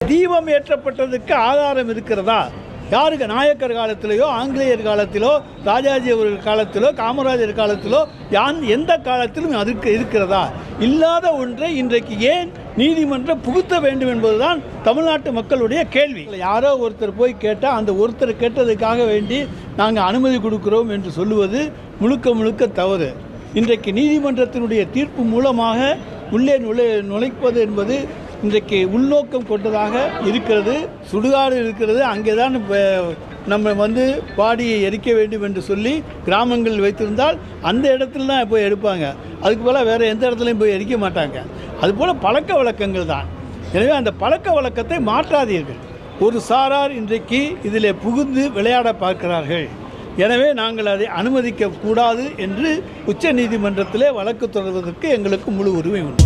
தீபம் ஏற்றப்பட்டதுக்கு ஆதாரம் இருக்கிறதா? யாருக்கு? நாயக்கர் காலத்திலேயோ ஆங்கிலேயர் காலத்திலோ ராஜாஜி அவர்கள் காலத்திலோ காமராஜர் காலத்திலோ எந்த காலத்திலும் அதுக்கு இருக்கிறதா? இல்லாத ஒன்றை இன்றைக்கு ஏன் நீதிமன்றம் புகுத்த வேண்டும் என்பதுதான் தமிழ்நாட்டு மக்களுடைய கேள்வி. யாரோ ஒருத்தர் போய் கேட்டால் அந்த ஒருத்தர் கேட்டதுக்காக வேண்டி நாங்கள் அனுமதி கொடுக்கிறோம் என்று சொல்லுவது முழுக்க முழுக்க தவறு. இன்றைக்கு நீதிமன்றத்தினுடைய தீர்ப்பு மூலமாக உள்ளே நுழைப்பது என்பது இன்றைக்கு உள்நோக்கம் கொண்டதாக இருக்கிறது. சுடுகாடு இருக்கிறது, அங்கே தான் நம்ம பாடியை எரிக்க வேண்டும் என்று சொல்லி கிராமங்கள் வைத்திருந்தால் அந்த இடத்துல தான் போய் எடுப்பாங்க. அதுக்கு போல் வேறு எந்த இடத்துலையும் போய் எரிக்க மாட்டாங்க. அதுபோல் பழக்க வழக்கங்கள் தான். எனவே அந்த பழக்க வழக்கத்தை மாற்றாதீர்கள். ஒரு சாரார் இன்றைக்கு இதில் புகுந்து விளையாட பார்க்கிறார்கள். எனவே நாங்கள் அதை அனுமதிக்கக்கூடாது என்று உச்ச நீதிமன்றத்திலே வழக்கு தொடர்வதற்கு எங்களுக்கு முழு உரிமை உண்டு.